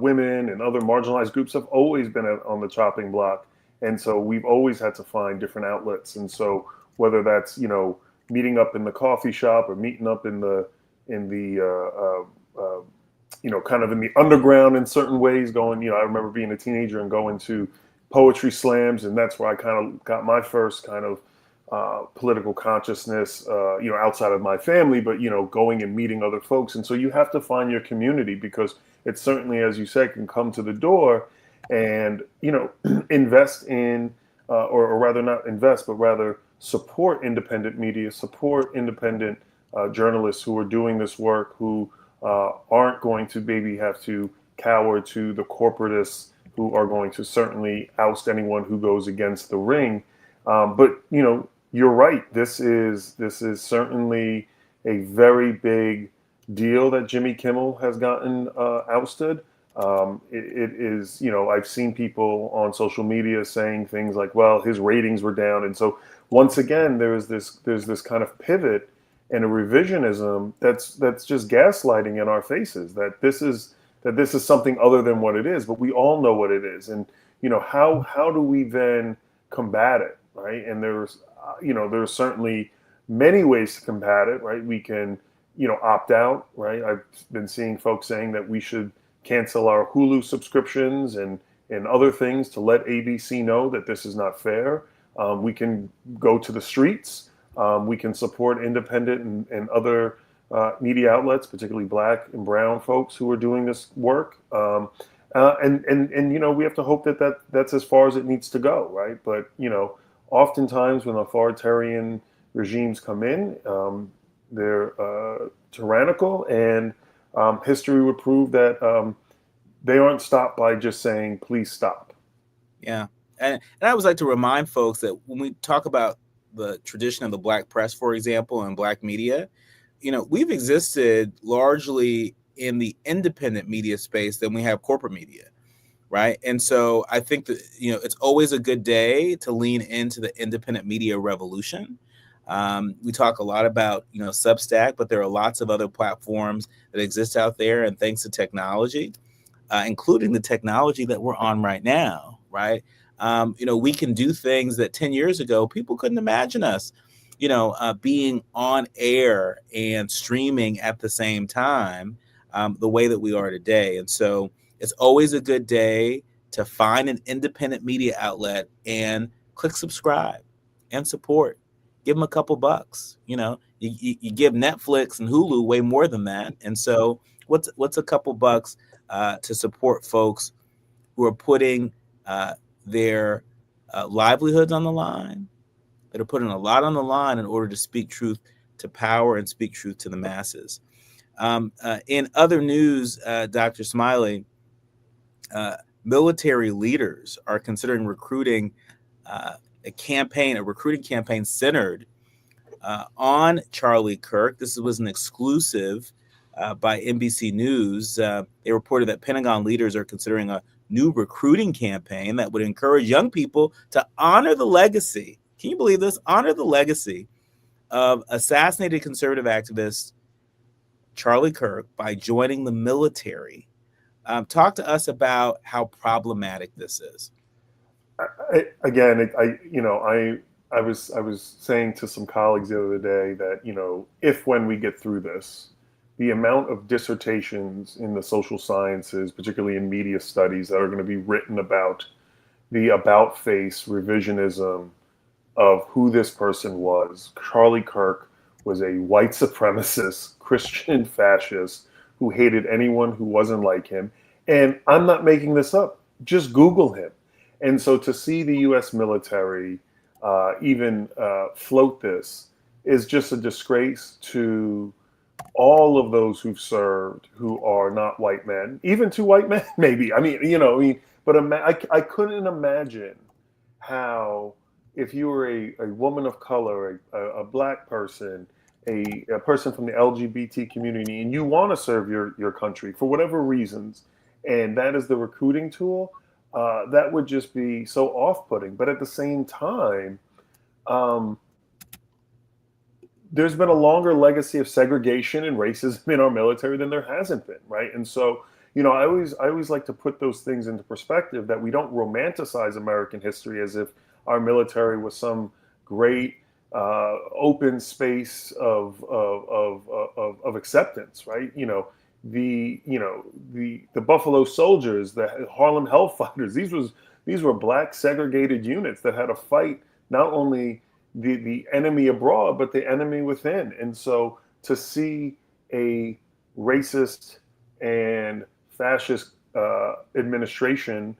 women and other marginalized groups have always been on the chopping block. And so we've always had to find different outlets. And so whether that's, meeting up in the coffee shop or meeting up in the kind of in the underground in certain ways, going, I remember being a teenager and going to poetry slams. And that's where I kind of got my first kind of political consciousness, outside of my family, but, going and meeting other folks. And so you have to find your community, because it certainly, as you said, can come to the door and, invest in, or rather not invest, but rather support independent media, support independent journalists who are doing this work, who aren't going to maybe have to cower to the corporatists who are going to certainly oust anyone who goes against the ring. But, you're right. This is certainly a very big deal that Jimmy Kimmel has gotten ousted. It is, I've seen people on social media saying things like, well, his ratings were down. And so once again, there's this kind of pivot and a revisionism that's just gaslighting in our faces, that this is something other than what it is, but we all know what it is. And, how do we then combat it? Right. And there's certainly many ways to combat it, right? We can, opt out, right? I've been seeing folks saying that we should cancel our Hulu subscriptions and other things to let ABC know that this is not fair. We can go to the streets. We can support independent and other media outlets, particularly Black and brown folks who are doing this work. And we have to hope that that's as far as it needs to go, right? But, oftentimes when authoritarian regimes come in, they're tyrannical, and history would prove that they aren't stopped by just saying, please stop. Yeah. And I always like to remind folks that when we talk about the tradition of the Black press, for example, and Black media, we've existed largely in the independent media space than we have corporate media, right? And so I think that, it's always a good day to lean into the independent media revolution. We talk a lot about, Substack, but there are lots of other platforms that exist out there. And thanks to technology, including the technology that we're on right now, right? We can do things that 10 years ago, people couldn't imagine us, being on air and streaming at the same time, the way that we are today. And so it's always a good day to find an independent media outlet and click subscribe and support. Give them a couple bucks. You give Netflix and Hulu way more than that. And so what's a couple bucks to support folks who are putting their livelihoods on the line, that are putting a lot on the line in order to speak truth to power and speak truth to the masses. In other news, Dr. Smiley, military leaders are considering recruiting a recruiting campaign centered on Charlie Kirk. This was an exclusive by NBC News. They reported that Pentagon leaders are considering a new recruiting campaign that would encourage young people to honor the legacy. Can you believe this? Honor the legacy of assassinated conservative activist Charlie Kirk by joining the military. Talk to us about how problematic this is. I was saying to some colleagues the other day that, when we get through this, the amount of dissertations in the social sciences, particularly in media studies, that are going to be written about the about face revisionism of who this person was. Charlie Kirk was a white supremacist, Christian fascist who hated anyone who wasn't like him. And I'm not making this up. Just Google him. And so to see the U.S. military even float this is just a disgrace to all of those who've served who are not white men, even to white men, maybe. But I couldn't imagine how, if you were a woman of color, a black person, a person from the LGBT community, and you want to serve your country for whatever reasons, and that is the recruiting tool, that would just be so off-putting. But at the same time, there's been a longer legacy of segregation and racism in our military than there hasn't been, right? And so, I always like to put those things into perspective, that we don't romanticize American history as if our military was some great open space of acceptance, right? The Buffalo Soldiers, the Harlem Hellfighters, these were black segregated units that had to fight not only the enemy abroad, but the enemy within. And so to see a racist and fascist administration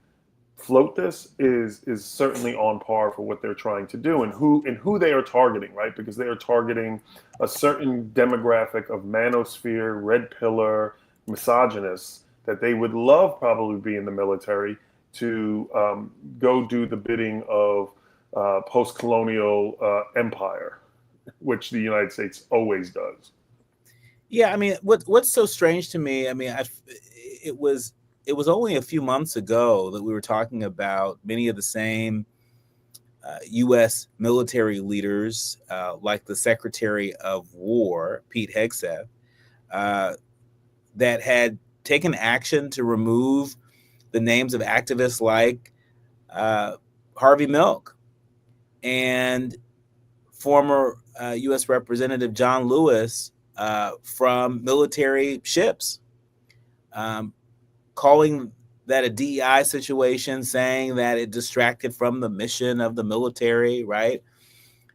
float this is certainly on par for what they're trying to do, and who they are targeting, right? Because they are targeting a certain demographic of manosphere, red pillar, misogynists that they would love probably be in the military to go do the bidding of post-colonial empire, which the United States always does. Yeah, what's so strange to me, it was only a few months ago that we were talking about many of the same U.S. military leaders, like the Secretary of War, Pete Hegseth, that had taken action to remove the names of activists like Harvey Milk and former U.S. Representative John Lewis from military ships, calling that a DEI situation, saying that it distracted from the mission of the military, right?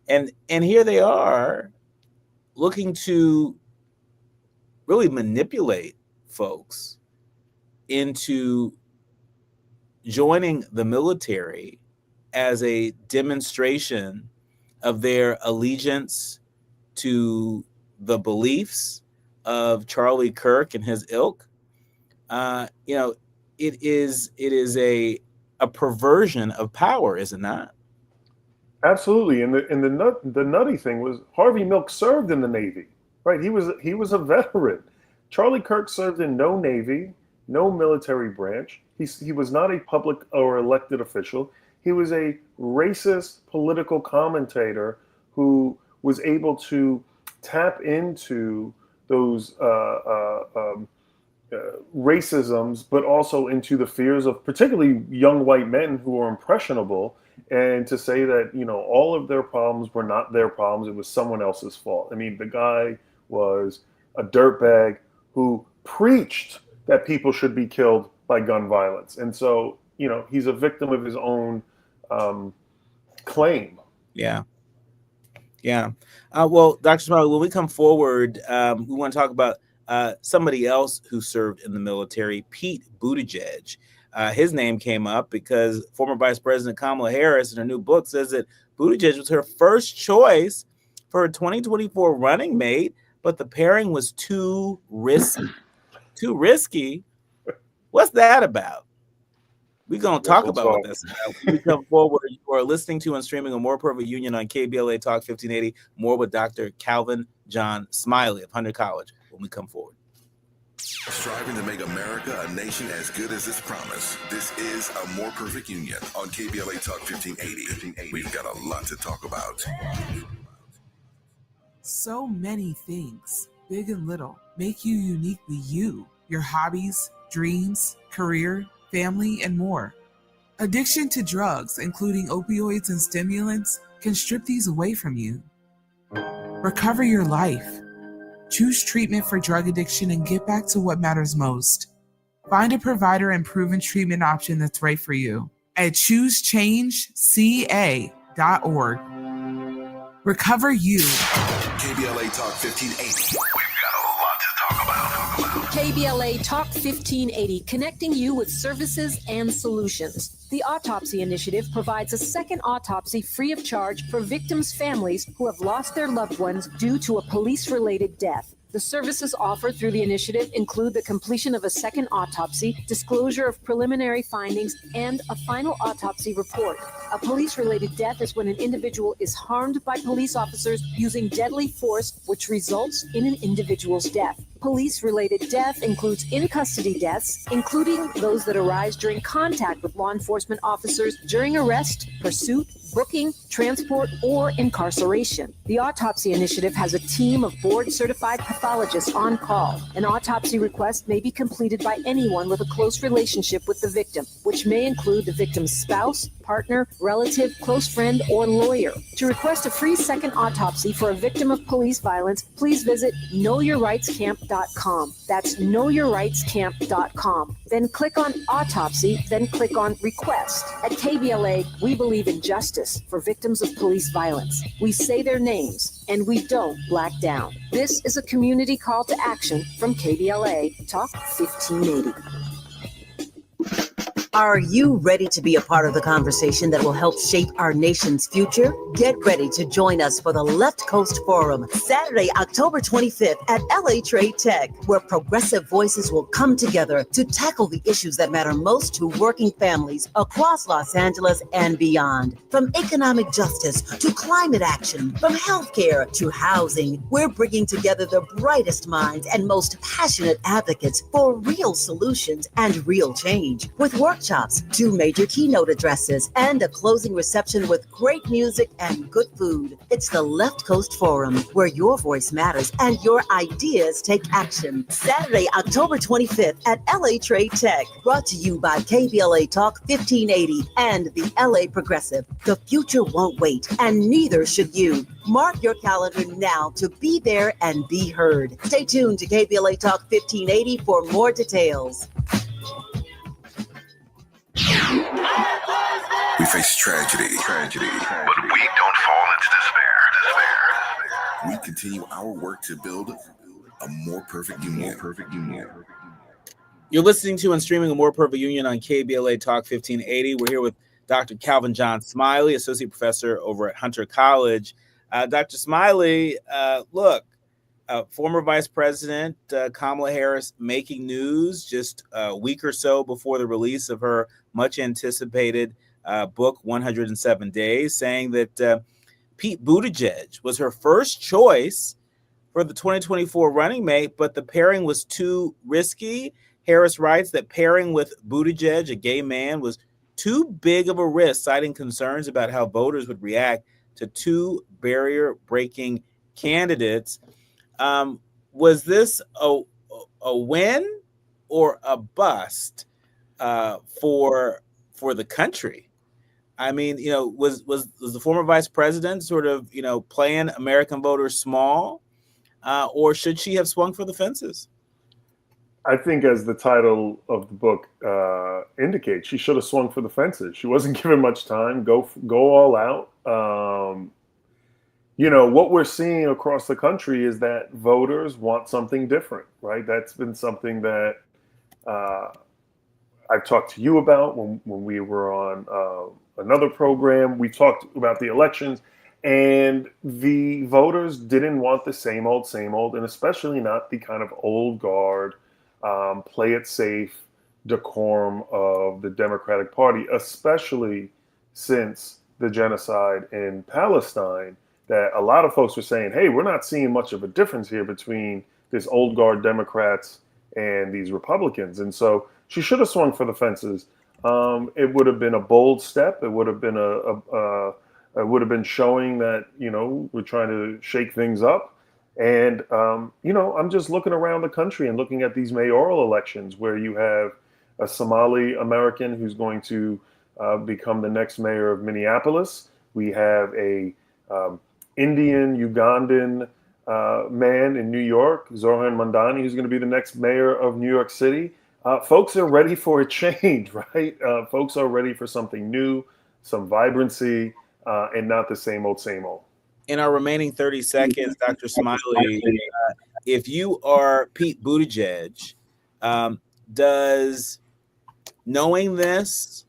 And here they are looking to really manipulate folks into joining the military as a demonstration of their allegiance to the beliefs of Charlie Kirk and his ilk. It is a perversion of power, is it not? Absolutely. And the nutty thing was Harvey Milk served in the Navy. Right. He was a veteran. Charlie Kirk served in no Navy, no military branch. He was not a public or elected official. He was a racist political commentator who was able to tap into those racisms, but also into the fears of particularly young white men who are impressionable, and to say that, all of their problems were not their problems. It was someone else's fault. I mean, the guy was a dirtbag who preached that people should be killed by gun violence. And so, he's a victim of his own claim. Yeah. Yeah. Well, Dr. Smiley, when we come forward, we want to talk about somebody else who served in the military, Pete Buttigieg. His name came up because former Vice President Kamala Harris in her new book says that Buttigieg was her first choice for her 2024 running mate, but the pairing was too risky. Too risky? What's that about? We're going to talk about what that's about. When we come forward, you are listening to and streaming A More Perfect Union on KBLA Talk 1580. More with Dr. Calvin John Smiley of Hunter College when we come forward. Striving to make America a nation as good as its promise. This is A More Perfect Union on KBLA Talk 1580. We've got a lot to talk about. So many things, big and little, make you uniquely you. Your hobbies, dreams, career, family, and more. Addiction to drugs, including opioids and stimulants, can strip these away from you. Recover your life. Choose treatment for drug addiction and get back to what matters most. Find a provider and proven treatment option that's right for you at choosechangeca.org. Recover you. KBLA Talk 1580. KBLA Talk 1580, connecting you with services and solutions. The Autopsy Initiative provides a second autopsy free of charge for victims' families who have lost their loved ones due to a police-related death. The services offered through the initiative include the completion of a second autopsy, disclosure of preliminary findings, and a final autopsy report. A police-related death is when an individual is harmed by police officers using deadly force, which results in an individual's death. Police-related death includes in-custody deaths, including those that arise during contact with law enforcement officers during arrest, pursuit, booking, transport, or incarceration. The Autopsy Initiative has a team of board-certified pathologists on call. An autopsy request may be completed by anyone with a close relationship with the victim, which may include the victim's spouse, partner, relative, close friend, or lawyer. To request a free second autopsy for a victim of police violence, please visit knowyourrightscamp.com. That's knowyourrightscamp.com. Then click on Autopsy, then click on Request. At KBLA, we believe in justice for victims of police violence. We say their names, and we don't black down. This is a community call to action from KBLA Talk 1580. Are you ready to be a part of the conversation that will help shape our nation's future? Get ready to join us for the Left Coast Forum, Saturday, October 25th at LA Trade Tech, where progressive voices will come together to tackle the issues that matter most to working families across Los Angeles and beyond. From economic justice to climate action, from healthcare to housing, we're bringing together the brightest minds and most passionate advocates for real solutions and real change. With workshops, 2 major keynote addresses, and a closing reception with great music and good food. It's the Left Coast Forum, where your voice matters and your ideas take action. Saturday, October 25th at LA Trade Tech. Brought to you by KBLA Talk 1580 and the LA Progressive. The future won't wait, and neither should you. Mark your calendar now to be there and be heard. Stay tuned to KBLA Talk 1580 for more details. We face tragedy, but we don't fall into despair. We continue our work to build a more perfect union. You're listening to and streaming A More Perfect Union on KBLA Talk 1580. We're here with Dr. Calvin John Smiley, Associate Professor over at Hunter College. Dr. Smiley, former Vice President Kamala Harris making news just a week or so before the release of her much anticipated book, 107 Days, saying that Pete Buttigieg was her first choice for the 2024 running mate, but the pairing was too risky. Harris writes that pairing with Buttigieg, a gay man, was too big of a risk, citing concerns about how voters would react to two barrier-breaking candidates. Was this a win or a bust for the country? I mean, was the former vice president sort of, playing American voters small, or should she have swung for the fences? I think, as the title of the book indicates, she should have swung for the fences. She wasn't given much time. Go all out. What we're seeing across the country is that voters want something different, right? That's been something that I've talked to you about when we were on another program. We talked about the elections, and the voters didn't want the same old, and especially not the kind of old guard, play it safe decorum of the Democratic Party, especially since the genocide in Palestine, that a lot of folks were saying, hey, we're not seeing much of a difference here between this old guard Democrats and these Republicans. And so she should have swung for the fences. It would have been a bold step. It would have been it would have been showing that, we're trying to shake things up. And, I'm just looking around the country and looking at these mayoral elections where you have a Somali American who's going to become the next mayor of Minneapolis. We have a Indian, Ugandan man in New York, Zohran Mamdani, who's going to be the next mayor of New York City. Folks are ready for a change, right? Folks are ready for something new, some vibrancy, and not the same old, In our remaining 30 seconds, Dr. Smiley, if you are Pete Buttigieg, does knowing this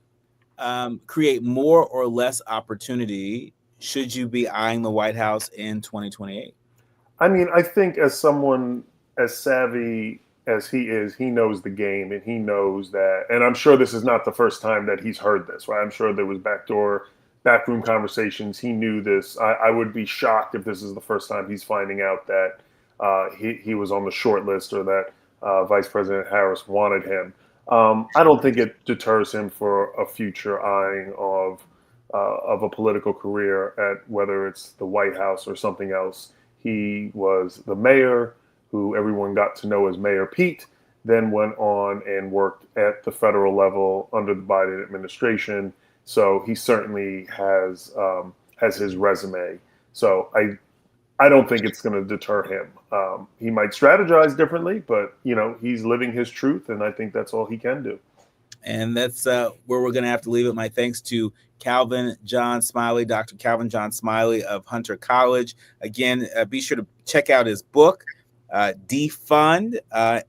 create more or less opportunity should you be eyeing the White House in 2028? I mean, I think as someone as savvy as he is, he knows the game, and he knows that, and I'm sure this is not the first time that he's heard this, right? I'm sure there was backroom conversations. He knew this. I would be shocked if this is the first time he's finding out that he was on the short list, or that Vice President Harris wanted him. I don't think it deters him for a future eyeing of a political career at whether it's the White House or something else. He was the mayor who everyone got to know as Mayor Pete, then went on and worked at the federal level under the Biden administration. So he certainly has his resume. So I don't think it's going to deter him. He might strategize differently, but he's living his truth, and I think that's all he can do. And that's where we're going to have to leave it. My thanks to Calvin John Smiley, Dr. Calvin John Smiley of Hunter College. Again, be sure to check out his book, Defund.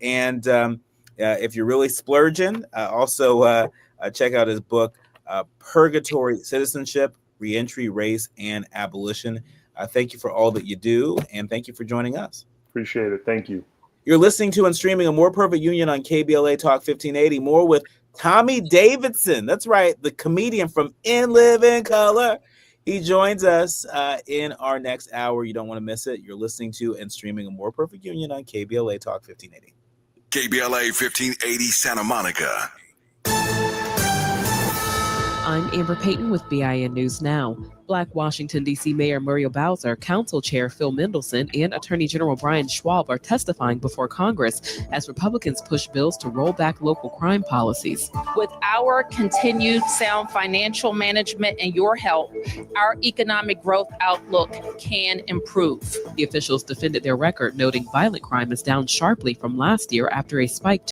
And if you're really splurging, also check out his book, Purgatory Citizenship, Reentry, Race, and Abolition. Thank you for all that you do, and thank you for joining us. Appreciate it. Thank you. You're listening to and streaming A More Perfect Union on KBLA Talk 1580. More with Tommy Davidson. That's right, the comedian from In Living Color. He joins us in our next hour. You don't want to miss it. You're listening to and streaming A More Perfect Union on KBLA Talk 1580. KBLA 1580 Santa Monica. I'm Amber Payton with BIN News Now. Black Washington, D.C. Mayor Muriel Bowser, Council Chair Phil Mendelson, and Attorney General Brian Schwab are testifying before Congress as Republicans push bills to roll back local crime policies. With our continued sound financial management and your help, our economic growth outlook can improve. The officials defended their record, noting violent crime is down sharply from last year after a spike